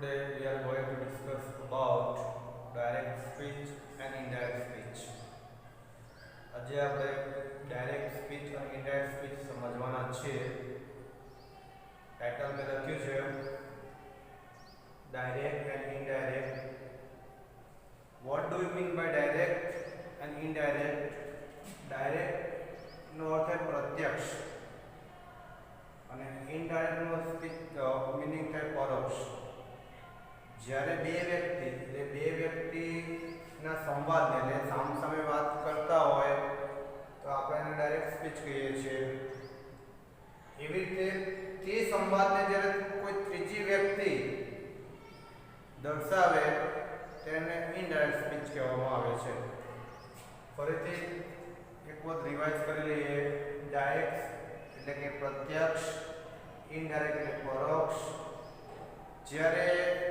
Today we are going to discuss about direct speech and indirect speech. આજે આપણે direct speech અને indirect speech સમજવાના છીએ. Title મેં લખ્યું છે direct and indirect. What do you mean by direct and indirect? Direct નો અર્થ છે પ્રત્યક્ષ અને ઇનડાયરેક્ટ નો મીનિંગ થાય પરોક્ષ. જ્યારે બે વ્યક્તિના સંવાદને એટલે સામસામે વાત કરતા હોય તો આપણે એને ડાયરેક્ટ સ્પીચ કહીએ છીએ. એવી રીતે તે સંવાદને જ્યારે કોઈ ત્રીજી વ્યક્તિ દર્શાવે તેને ઇનડાયરેક્ટ સ્પીચ કહેવામાં આવે છે. ફરીથી એક વખત રિવાઇઝ કરી લઈએ. ડાયરેક્ટ એટલે કે પ્રત્યક્ષ, ઇનડાયરેક્ટ એટલે પરોક્ષ. જ્યારે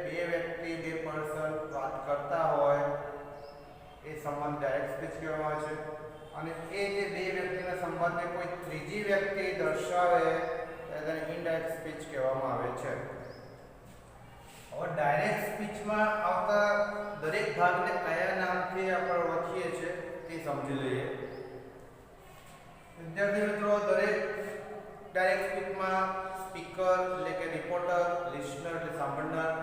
બે વ્યક્તિ બે પર્સન વાત કરતા હોય એ સંવાદ ડાયરેક્ટ સ્પીચ કહેવામાં આવે છે. અને એ જે બે વ્યક્તિના સંવાદને કોઈ ત્રીજી વ્યક્તિ દર્શાવે તેને ઇનડાયરેક્ટ સ્પીચ કહેવામાં આવે છે. હવે ડાયરેક્ટ સ્પીચમાં આવતા દરેક ભાગને કયા નામથી આપણે ઓળખીએ છીએ તે સમજી લઈએ. વિદ્યાર્થી મિત્રો, દરેક ડાયરેક્ટ સ્પીચમાં સ્પીકર એટલે કે રિપોર્ટર, લિસનર એટલે સાંભળનાર,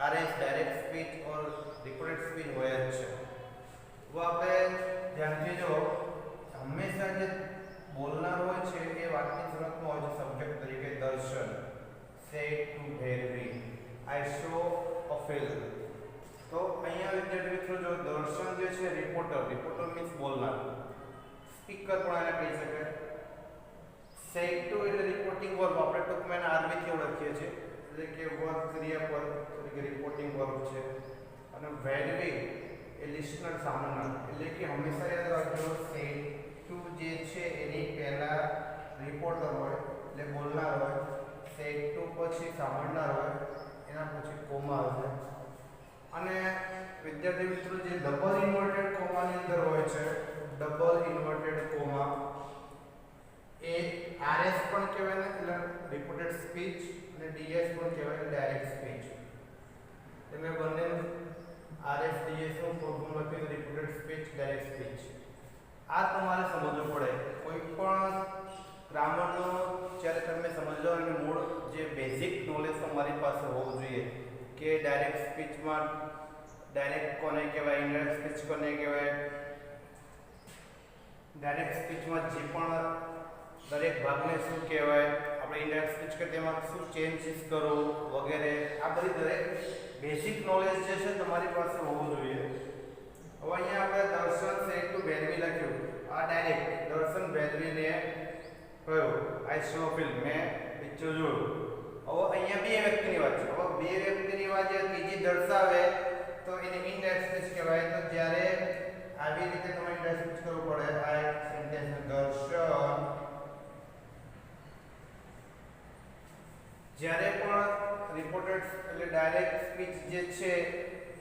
આરએસ ડાયરેક્ટ સ્પીચ ઓર રિપોર્ટેડ સ્પીચ હોય જ છે. તો આપણે ધ્યાનથી જો, હંમેશા જે બોલનાર હોય છે એ વાતની શરૂઆતમાં હોય છે સબ્જેક્ટ તરીકે દર્શન. Said to Bhairavi, I saw a film. તો અહીંયા વિદ્યાર્થી મિત્રો જો દર્શન જે છે રિપોર્ટર મીન્સ બોલનાર, સ્પીકર પણ એને કહી શકાય. સેડ ટુ એટલે રિપોર્ટિંગ વર્બ, આપણે ટૂંકમાં આરબીથી ઓળખીએ છીએ એટલે કે વર્બ ક્રિયાપદ તરીકે રિપોર્ટિંગ વર્બ છે. અને ભૈરવી એ લિસનર સાંભળનાર એટલે કે હંમેશા યાદ રાખજો સેડ ટુ જે છે એની પહેલા રિપોર્ટર હોય એટલે બોલનાર હોય, સેડ ટુ પછી સાંભળનાર હોય, એના પછી કોમા આવશે. અને વિદ્યાર્થી મિત્રો જે ડબલ ઇન્વર્ટેડ કોમાની અંદર હોય છે, ડબલ ઇન્વર્ટેડ કોમા એ આરએસ પણ કહેવાય ને એટલે રિપોર્ટેડ સ્પીચ, અને ડીએસ પણ કહેવાય ડાયરેક્ટ સ્પીચ. તમે બંને આરએસ ડીએસ નું ફોર્મ લખી રિપોર્ટેડ સ્પીચ, ડાયરેક્ટ સ્પીચ. આ તમારે સમજવું પડે. કોઈ પણ ગ્રામરનો જ્યારે તમે સમજો અને મૂળ જે બેઝિક નોલેજ તમારી પાસે હોવું જોઈએ કે ડાયરેક્ટ સ્પીચમાં ડાયરેક્ટ કોને કહેવાય, ઇનડાયરેક્ટ સ્પીચ કોને કહેવાય, ડાયરેક્ટ સ્પીચમાં જે પણ દરેક ભાગને શું કહેવાય, આપણે ઇનડાયરેક્ટ સ્પીચ કે તેમાં શું ચેન્જીસ કરવું વગેરે, આ બધી દરેક બેઝિક નોલેજ જે છે તમારી પાસે હોવું જોઈએ. હવે અહીંયા આપણે દર્શન સેડ ટુ ભૈરવી લખ્યું. આ ડાયરેક્ટ દર્શન ભૈરવીને કહ્યું આઈ શો ફિલ્મ, મેં પિક્ચર જોયું. હવે અહીંયા બે વ્યક્તિની વાત છે. હવે બે વ્યક્તિની વાત જે ત્રીજી દર્શાવે તો એને ઇનડાયરેક્ટ સ્પીચ કહેવાય. તો જ્યારે આવી રીતે તમારે ઇનડાયરેક્ટ સ્પીચ કરવું પડે. આ એક સેન્ટેન્સ દર્શન જ્યારે પણ રિપોર્ટેડ એટલે ડાયરેક્ટ સ્પીચ જે છે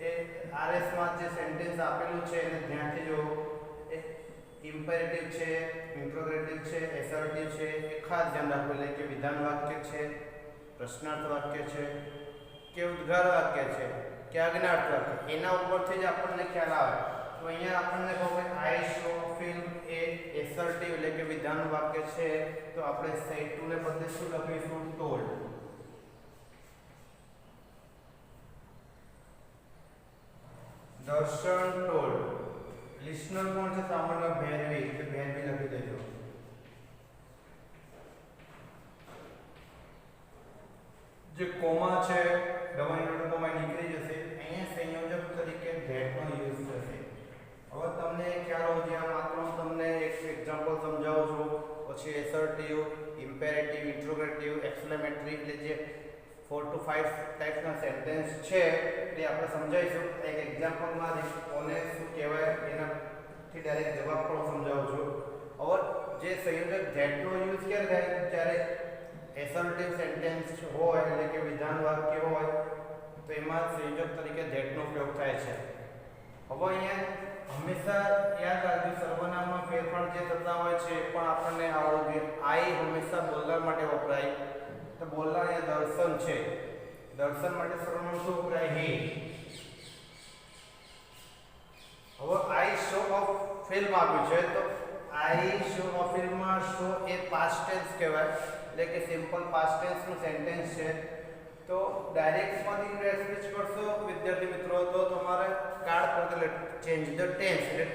એ આરએસ માં જે સેન્ટેન્સ આપેલું છે એને ધ્યાનથી જો. એ ઇમ્પેરેટિવ છે, ઇન્ટ્રોગેટિવ છે, એસર્ટિવ છે, એ ખાસ ધ્યાન રાખવું. એટલે કે વિધાન વાક્ય છે, પ્રશ્નાર્થ વાક્ય છે કે ઉદ્ગાર વાક્ય છે કે આજ્ઞાર્થ વાક્ય, એના ઉપરથી જ આપણને ખ્યાલ આવે. તો અહીંયા આપણને કહો આઈ શો ફિલ્મ એ એસર્ટિવ એટલે કે વિધાન વાક્ય છે. તો આપણે સેડ ટુ ને બદલે શું લખીશું? ટોલ્ડ. દર્શન ટોલ્ડ. લિસનર કોણ છે? સાંભળનાર ભૈરવી, એટલે ભૈરવી લખી દેજો. જે કોમા છે ડબલ ઇન્વર્ટેડ કોમા નીકળી જશે. અહીંયા સંયોજક તરીકે ધેટ નો યુઝ થશે. હવે તમને ખ્યાલ હોવો જોઈએ. માત્ર હું તમને એક એક્ઝામ્પલ સમજાવું છું, પછી એસર્ટિવ, ઇમ્પેરેટિવ, ઇન્ટ્રોગેટિવ, એક્સક્લેમેટરી એટલે જે 4 to 5 ટાઈપના સેન્ટેન્સ છે તે આપણે સમજાવીશું. એક એક્ઝામ્પલમાં કોને શું કહેવાય એનાથી ડાયરેક્ટ જવાબ પણ સમજાવું છું. હવે જે સંયોજક ધેટનો યુઝ ક્યારે થાય? જ્યારે એસર્ટિવ સેન્ટેન્સ હોય એટલે કે વિધાન વાક્ય હોય તો એમાં સંયોજક તરીકે ધેટનો ઉપયોગ થાય છે. હવે અહીંયા હંમેશા યાદ રાખજો સર્વનામમાં ફેરફાર જે થતા હોય છે પણ આપણને આવડવું જોઈએ. આઈ હંમેશા બોલનાર માટે વપરાય. તો બોલનાર અહીંયા દર્શન છે, દર્શન માટે સર્વનામ શું વપરાય? હી. હવે આઈ શો ઓફ ફિલ્મ આપ્યું છે તો આઈ શો ઓફ ફિલ્મમાં શો એ પાસ્ટ ટેન્સ કહેવાય, એટલે કે સિમ્પલ પાસ્ટ ટેન્સ નું સેન્ટેન્સ છે. તો ડાયરેક્ટ માંથી ઇનડાયરેક્ટ સ્વિચ કરશો વિદ્યાર્થી મિત્રો તો તમારે કાળ પર ચેન્જ ધ ટેન્સ, એટલે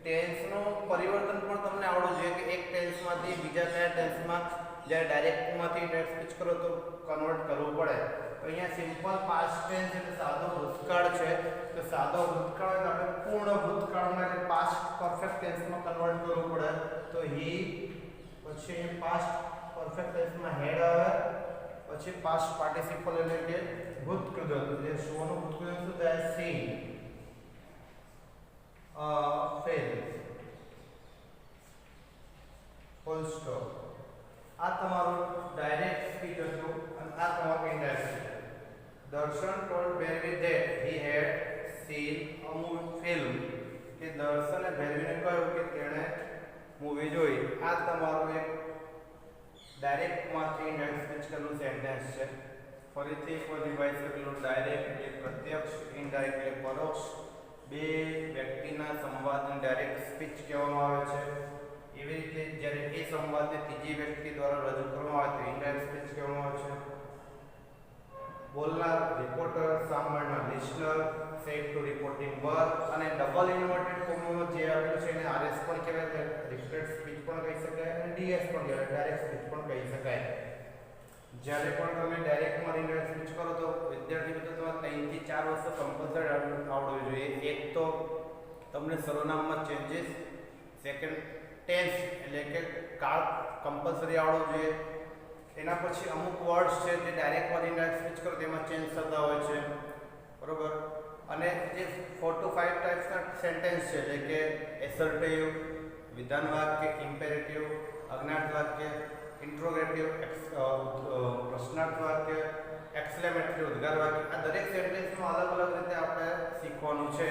ટેન્સ નું પરિવર્તન પણ તમને આવડવું જોઈએ કે એક ટેન્સ માંથી બીજા કયા ટેન્સમાં જ્યારે ડાયરેક્ટ માંથી ઇનડાયરેક્ટ સ્વિચ કરો તો કન્વર્ટ કરવું પડે. તો અહીંયા સિમ્પલ પાસ્ટ ટેન્સ એટલે સાદો ભૂતકાળ છે, તો સાદો ભૂતકાળ એટલે આપણે પૂર્ણ ભૂતકાળમાં એટલે પાસ્ટ પરફેક્ટ ટેન્સમાં કન્વર્ટ કરવું પડે. તો હી, પછી પાસ્ટ પરફેક્ટ ટેન્સમાં હેડ આવે, પછી પાસ્ટ પાર્ટિસિપલ એટલે કે ભૂતકૃત, એટલે શોનું ભૂતકૃત શું થાય? C fail, full stop. આ તમારું ડાયરેક્ટ સ્પીચ હતું અને આ તમારું ઇનડાયરેક્ટ સ્પીચ. દર્શન told Bhairavi that he had seen a film, કે દર્શને ભૈરવીને કહ્યું કે તેણે મૂવી જોઈ. આ તમારું એક ડાયરેક્ટ માંથી ઇનડાયરેક્ટ સ્પીચ કરેલું સેન્ટેન્સ છે. ફરીથી એકવાર રિવાઇઝ કરી લો. ડાયરેક્ટ એટલે પ્રત્યક્ષ, ઇનડાયરેક્ટ એટલે પરોક્ષ. બે વ્યક્તિના સંવાદને ડાયરેક્ટ સ્પીચ કહેવામાં આવે છે. એવી રીતે જ્યારે એ સંવાદને ત્રીજી વ્યક્તિ દ્વારા રજૂ કરવામાં આવે તો ઇનડાયરેક્ટ સ્પીચ કહેવામાં આવે છે. બોલનાર રિપોર્ટર, સાંભળનાર listener, said to reporting verb, અને ડબલ ઇન્વર્ટેડ કોમામાં જે આવેલું છે એને આરએસ પણ કહેવાય, રિપીટેડ સ્પીચ પણ કહી શકાય અને ડીએસ પણ કહેવાય, ડાયરેક્ટ સ્પીચ પણ કહી શકાય. જ્યારે પણ તમે ડાયરેક્ટમાં ઇનડાયરેક્ટ સ્પીચ કરો તો વિદ્યાર્થી મિત્રો તમારે 3 થી 4 વસ્તુ કમ્પલસરી આવડવી જોઈએ. એક તો તમને સર્વનામમાં ચેન્જીસ, સેકન્ડ ટેન્સ એટલે કે કાળ કમ્પલસરી આવડવું જોઈએ. એના પછી અમુક વર્ડ્સ છે જે ડાયરેક્ટમાં ઇનડાયરેક્ટ સ્પીચ કરો તેમાં ચેન્જ થતા હોય છે, બરોબર. અને જે 4 to 5 ટાઈપ્સના સેન્ટેન્સ છે એટલે કે એસર્ટિવ, વિધાન વાક્ય, ઇમ્પેરેટિવ, અજ્ઞાત વાક્ય, ઇન્ટ્રોગેટિવ, પ્રશ્નાર્થ વાક્ય, એક્સક્લેમેટરી, ઉદ્ગાર વાક્ય, આ દરેક સેન્ટેન્સમાં અલગ અલગ રીતે આપણે શીખવાનું છે,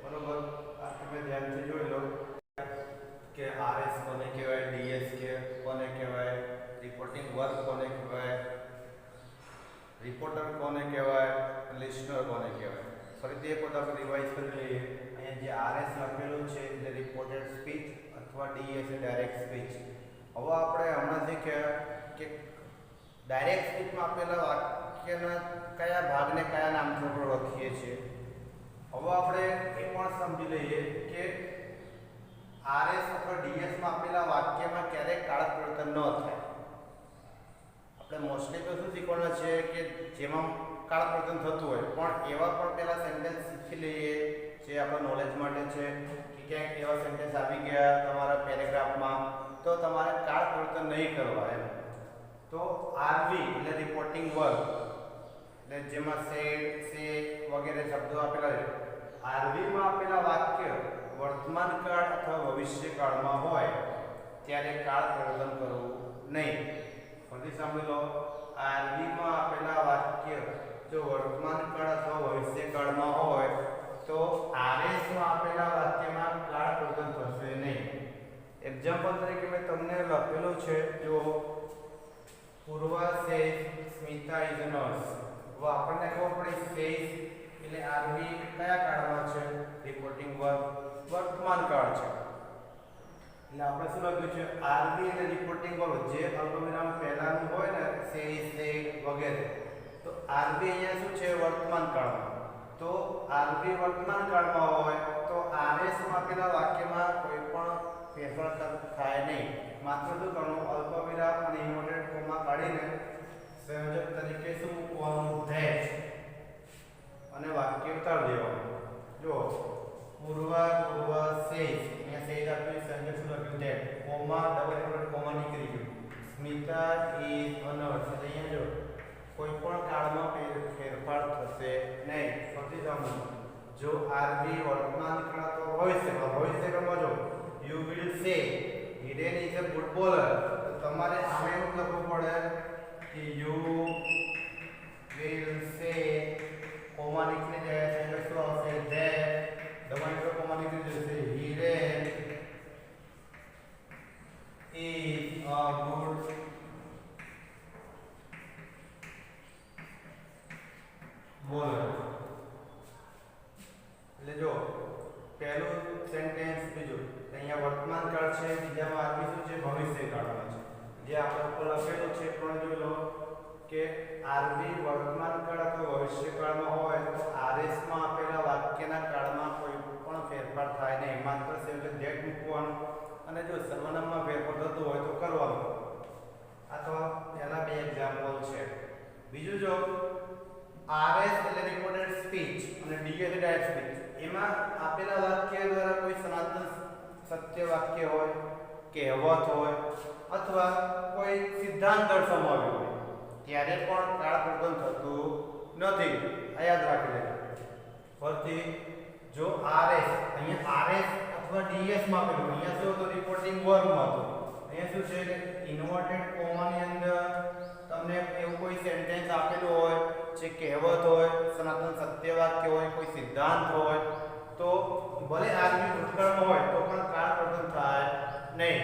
બરોબર. આ તમે ધ્યાનથી જોઈ લો કે આરએસ કોને કહેવાય, ડીએસ કોને કહેવાય, રિપોર્ટિંગ વર્ક કોને કહેવાય, રિપોર્ટર કોને કહેવાય, લિસનર કોને કહેવાય. ફરીથી એક વખત આપણે રિવાઇઝ કરી લઈએ. અહીંયા જે આરએસ લખેલું છે એટલે રિપોર્ટેડ સ્પીચ અથવા ડીએસ ડાયરેક્ટ સ્પીચ. હવે આપણે હમણાં શીખ્યા કે ડાયરેક્ટ સ્પીચમાં આપેલા વાક્યના કયા ભાગને કયા નામથી આપણે ઓળખીએ છીએ. હવે આપણે એ પણ સમજી લઈએ કે આરએસ અથવા ડીએસમાં આપેલા વાક્યમાં ક્યારેય કાળ પરિવર્તન ન થાય. આપણે મોસ્ટલી તો શું શીખવાના છે કે જેમાં કાળ પરિવર્તન થતું હોય, પણ એવા પણ પહેલા સેન્ટેન્સ શીખી લઈએ જે આપણા નોલેજ માટે છે કે ક્યાંક એવા સેન્ટેન્સ આવી ગયા તમારા પેરેગ્રાફમાં તો તમારે કાળ પરિવર્તન નહીં કરવા એમ. તો આરવી એટલે રિપોર્ટિંગ વર્ક, એટલે જેમાં સેડ, સે વગેરે શબ્દો આપેલા છે. આરવીમાં આપેલા વાક્ય વર્તમાન કાળ અથવા ભવિષ્ય કાળમાં હોય ત્યારે કાળ પરિવર્તન કરવું નહીં. ફરી સાંભળી લો. આરવીમાં આપેલા વાક્ય જો વર્તમાન કાળ અથવા ભવિષ્ય કાળમાં હોય તો આરએસમાં આપેલા વાક્યમાં કાળ પરિવર્તન થશે નહીં. એક્ઝામ્પલ તરીકે મેં તમને લખેલું છે, જો પૂર્વા સે સ્મિતા ઇઝ અ નર્સ. હવે આપણને ખબર પડી સેઝ એટલે આરવી કયા કાળમાં છે? રિપોર્ટિંગ વર્ક, વર્તમાન કાળ છે. એટલે આપણે શું લખ્યું છે? આરવી એટલે રિપોર્ટિંગ વર્ક, જે અલ્પવિરામ પહેલાનું હોય ને સેઝ, સેડ વગેરે. તો આરવી અહીંયા શું છે? વર્તમાન કાળમાં. તો આરવી વર્તમાન કાળમાં હોય તો આરએસમાં આપેલા વાક્યમાં કોઈ પણ ફેરફાર થાય નહીં. માત્ર શું કરવાનું? અલ્પવિરામ અને ઇન્વર્ટેડ કોમા કાઢીને સંયોજક તરીકે શું મૂકવાનું? ધેટ, અને વાક્ય ઉતારી દેવાનું. જો પૂર્વા સેઝ, અહીંયા સેઝ આપ્યું, સંયોજક શું લખ્યું? That, comma, double inverted comma નીકળી ગયું. સ્મિતા ઇઝ અ નર્સ, અહીંયા જો કોઈ પણ કાળમાં ફેરફાર થશે નહીં. ફરીથી સમજો. જો આરવી વર્તમાન કાળ તો ભવિષ્યકાળમાં જો યુ વિલ સે હિરેન ઇઝ અ ફૂટબોલર, તો તમારે આમે એવું લખવું પડે કે યુ વિલ સે, કોમા નીકળી જાય એટલે શું આવશે? ધેટ, ડબલ કોમા નીકળી જશે. Hiren is a good bowler. એટલે જો પહેલું સેન્ટેન્સ બીજું અહીંયા વર્તમાન કાળ છે, બીજામાં આરબી શું છે ભવિષ્યકાળમાં છે. જે આપણે ઉપર લખેલું છે પણ જોઈ લો કે આરબી વર્તમાન કાળ અથવા ભવિષ્યકાળમાં હોય તો આરએસ માં આપેલા વાક્યના કાળમાં કોઈ પણ ફેરફાર થાય નહીં, માત્ર સેવ ધેટ મૂકવાનું અને જો સર્વનામમાં ફેરફાર થતો હોય તો કરવાનું. આ તો પહેલા બે એક્ઝામ્પલ છે. બીજું જો આરએસ એટલે રિપોર્ટેડ સ્પીચ અને ડી એટલે ડાયરેક્ટ સ્પીચ, એમાં આપેલા વાક્ય દ્વારા કોઈ સનાતન સત્ય વાક્ય હોય, કહેવત હોય અથવા કોઈ સિદ્ધાંત દર્શાવવામાં હોય ત્યારે પણ કાળ પરિવર્તન થતું નથી. આ યાદ રાખી લેજો. ફરીથી જો આરએસ અહીંયા આરએસ અથવા ડીએસ માં આપેલું, અહીંયા શું હતું રિપોર્ટિંગ વર્બમાં હતું, અહીંયા શું છે કે ઇન્વર્ટેડ કોમાની અંદર તમને એવું કોઈ સેન્ટેન્સ આપેલું હોય જે કહેવત હોય, સનાતન સત્ય વાક્ય હોય, કોઈ સિદ્ધાંત હોય તો ભલે આરબી ભૂતકાળમાં હોય તો પણ કાળ પરિવર્તન થાય નહીં.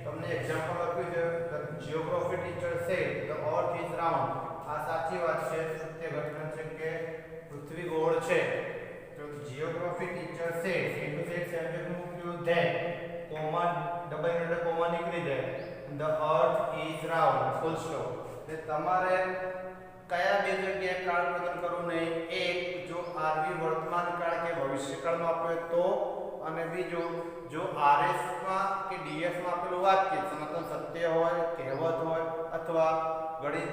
તમને એક્ઝામ્પલ આપ્યું છે જીઓગ્રાફી ટીચર સે ધ અર્થ ઇઝ રાઉન્ડ. આ સાચી વાત છે, સત્ય ઘટના છે કે પૃથ્વી ગોળ છે. તો જીઓગ્રાફી ટીચર સે ઇન્ટુ સેટ સબ્જેક્ટ નું ઉપયોગ that comma double inverted comma નીકળી જાય the earth is round full stop. એટલે તમારે કયા બે જગ્યાએ કાળ પરિવર્તન કરવું નહીં, એક જો આરબી વર્તમાન કાળ કે ભવિષ્યકાળમાં આપ્યો તો, અને બીજું જો આરએસ માં કે ડીએસ માં આપેલું વાક્ય સનાતન સત્ય હોય, કહેવત હોય અથવા ગણિત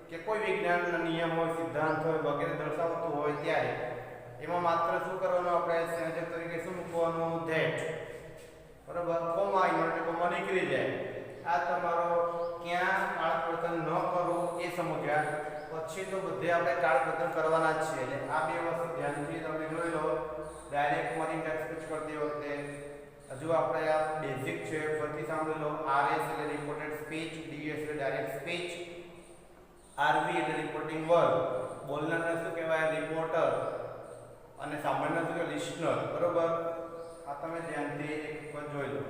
કે કોઈ વિજ્ઞાનના નિયમ હોય, સિદ્ધાંત હોય વગેરે દર્શાવતું હોય ત્યારે એમાં માત્ર શું કરવાનું, આપણે સંયોજક તરીકે શું મૂકવાનું ધેટ, બરાબર, કોમા ઇન્વર્ટેડ કોમા નીકળી જાય. આ તમારો ક્યાં કાળ પરિવર્તન ન કરવું એ સમજ્યા. પછી તો બધે આપણે કાળ પરિવર્તન કરવાના જ છે. એટલે આ બે વસ્તુ ધ્યાનથી તમે જોઈ લો. ડાયરેક્ટ મની ટેક્સ સ્પીચ કરતી વખતે હજુ આપણે આ બેઝિક છે, ફરીથી સાંભળી લો. આરએસ એટલે રિપોર્ટેડ સ્પીચ, ડીએસ એટલે ડાયરેક્ટ સ્પીચ, આરબી એટલે રિપોર્ટિંગ વર્બ, બોલનારને શું કહેવાય રિપોર્ટર અને સાંભળનાર શું કહેવાય લિસનર. બરોબર, આ તમે ધ્યાનથી એક વખત જોઈ લો.